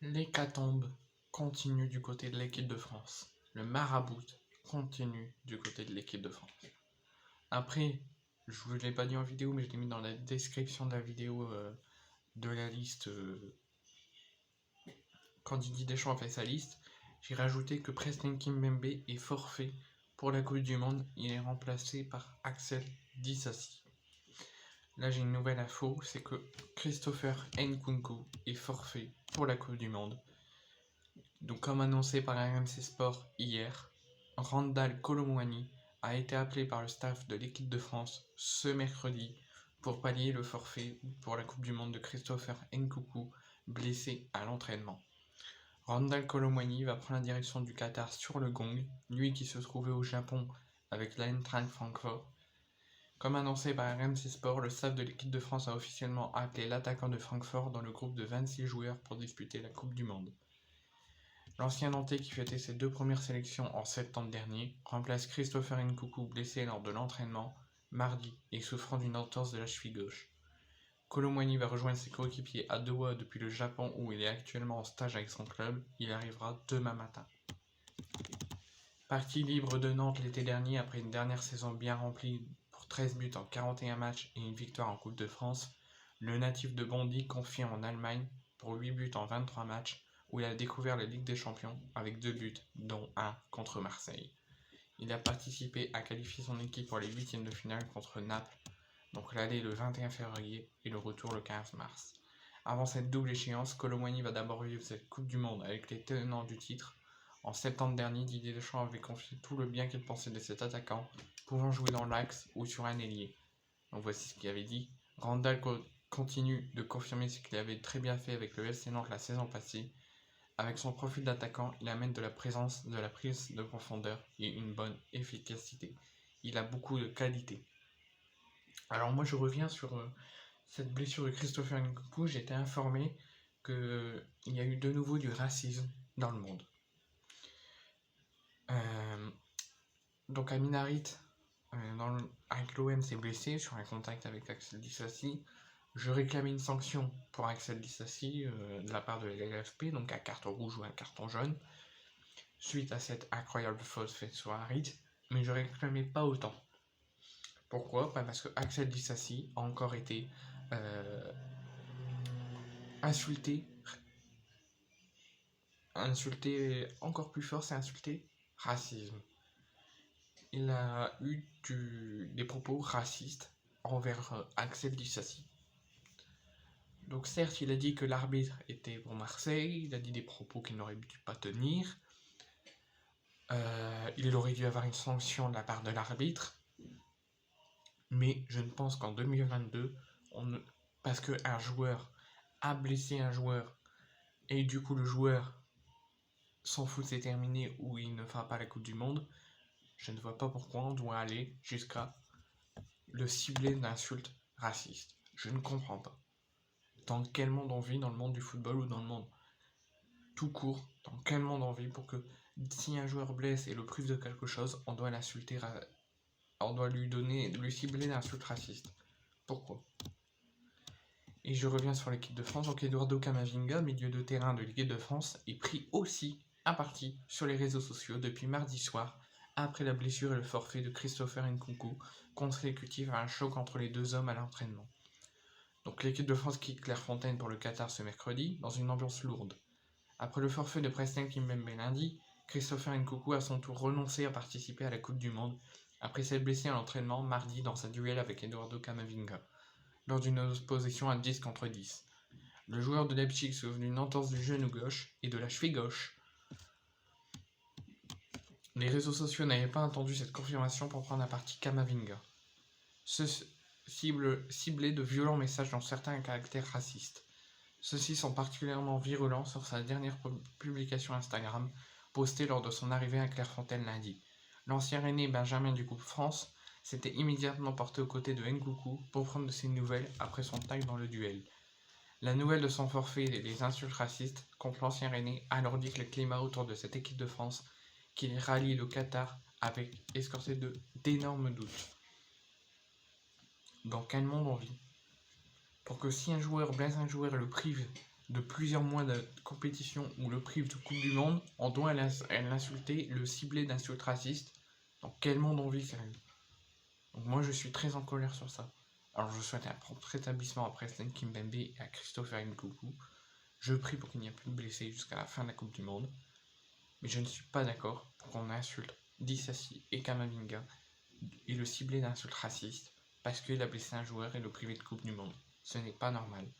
L'hécatombe continue du côté de l'équipe de France. Le marabout continue du côté de l'équipe de France. Après, je ne vous l'ai pas dit en vidéo, mais je l'ai mis dans la description de la vidéo de la liste. Quand Didier Deschamps a fait sa liste, j'ai rajouté que Preston Kimpembe est forfait pour la Coupe du Monde. Il est remplacé par Axel Disasi. Là, j'ai une nouvelle info, c'est que Christopher Nkunku est forfait pour la Coupe du Monde. Donc, comme annoncé par RMC Sport hier, Randal Kolo Muani a été appelé par le staff de l'équipe de France ce mercredi pour pallier le forfait pour la Coupe du Monde de Christopher Nkunku, blessé à l'entraînement. Randal Kolo Muani va prendre la direction du Qatar sur le gong, lui qui se trouvait au Japon avec l'Eintracht Francfort. Comme annoncé par RMC Sport, le staff de l'équipe de France a officiellement appelé l'attaquant de Francfort dans le groupe de 26 joueurs pour disputer la Coupe du Monde. L'ancien Nantais qui fêtait ses 2 premières sélections en septembre dernier remplace Christopher Nkunku blessé lors de l'entraînement mardi et souffrant d'une entorse de la cheville gauche. Kolo Muani va rejoindre ses coéquipiers à Doha depuis le Japon où il est actuellement en stage avec son club. Il arrivera demain matin. Parti libre de Nantes l'été dernier après une dernière saison bien remplie pour 13 buts en 41 matchs et une victoire en Coupe de France, le natif de Bondy confirme en Allemagne pour 8 buts en 23 matchs où il a découvert la Ligue des Champions avec 2 buts, dont un contre Marseille. Il a participé à qualifier son équipe pour les huitièmes de finale contre Naples, donc l'aller le 21 février et le retour le 15 mars. Avant cette double échéance, Kolo Muani va d'abord vivre cette Coupe du Monde avec les tenants du titre. En septembre dernier, Didier Deschamps avait confié tout le bien qu'il pensait de cet attaquant, pouvant jouer dans l'axe ou sur un ailier. Donc voici ce qu'il avait dit. Randal continue de confirmer ce qu'il avait très bien fait avec le FC Nantes la saison passée. Avec son profil d'attaquant, il amène de la présence, de la prise de profondeur et une bonne efficacité. Il a beaucoup de qualité. Alors moi je reviens sur cette blessure de Christopher Nkunku. J'ai été informé qu'il y a eu de nouveau du racisme dans le monde. Donc Amin Harit, avec l'OM, s'est blessé sur un contact avec Axel Disasi. Je réclamais une sanction pour Axel Disasi de la part de la LFP, donc un carton rouge ou un carton jaune, suite à cette incroyable faute faite sur Harit, mais je réclamais pas autant. Pourquoi ? Parce que Axel Disasi a encore été insulté encore plus fort, c'est insulté racisme. Il a eu des propos racistes envers Axel Disasi. Donc certes, il a dit que l'arbitre était pour Marseille, il a dit des propos qu'il n'aurait dû pas tenir. Il aurait dû avoir une sanction de la part de l'arbitre. Mais je ne pense qu'en 2022, parce qu'un joueur a blessé un joueur et du coup le joueur s'en fout, c'est terminé, ou il ne fera pas la Coupe du Monde, je ne vois pas pourquoi on doit aller jusqu'à le cibler d'insultes racistes. Je ne comprends pas. Dans quel monde on vit, dans le monde du football ou dans le monde tout court, dans quel monde on vit pour que si un joueur blesse et le prive de quelque chose, on doit l'insulter, on doit lui cibler d'insultes racistes. Pourquoi ? Et je reviens sur l'équipe de France. Donc Eduardo Camavinga, milieu de terrain de l'équipe de France, est pris aussi à partie sur les réseaux sociaux depuis mardi soir, après la blessure et le forfait de Christopher Nkunku, consécutif à un choc entre les deux hommes à l'entraînement. Donc l'équipe de France quitte Clairefontaine pour le Qatar ce mercredi, dans une ambiance lourde. Après le forfait de Preston Kimpembe lundi, Christopher Nkunku a son tour renoncé à participer à la Coupe du Monde, après s'être blessé à l'entraînement mardi dans un duel avec Eduardo Camavinga, lors d'une opposition à 10 contre 10. Le joueur de Leipzig souffre d'une entorse du genou gauche et de la cheville gauche. Les réseaux sociaux n'avaient pas attendu cette confirmation pour prendre à partie Camavinga. Ciblé de violents messages dans certains caractères racistes. Ceux-ci sont particulièrement virulents sur sa dernière publication Instagram, postée lors de son arrivée à Clairefontaine lundi. L'ancien Rennais Benjamin du Coupe France s'était immédiatement porté aux côtés de Nkunku pour prendre de ses nouvelles après son tacle dans le duel. La nouvelle de son forfait et les insultes racistes contre l'ancien Rennais alourdit le climat autour de cette équipe de France qui rallie le Qatar avec escorté d'énormes doutes. Dans quel monde on vit ? Pour que si un joueur blesse un joueur et le prive de plusieurs mois de compétition ou le prive de Coupe du Monde, on doit l'insulter, le cibler d'insultes racistes. Dans quel monde on vit, sérieux? Donc moi je suis très en colère sur ça. Alors je souhaite un prompt rétablissement à Preston Kimpembe et à Christopher Nkunku. Je prie pour qu'il n'y ait plus de blessés jusqu'à la fin de la Coupe du Monde. Mais je ne suis pas d'accord pour qu'on insulte Disasi et Kamavinga et le cibler d'insultes racistes parce qu'il a blessé un joueur et le privé de Coupe du Monde. Ce n'est pas normal.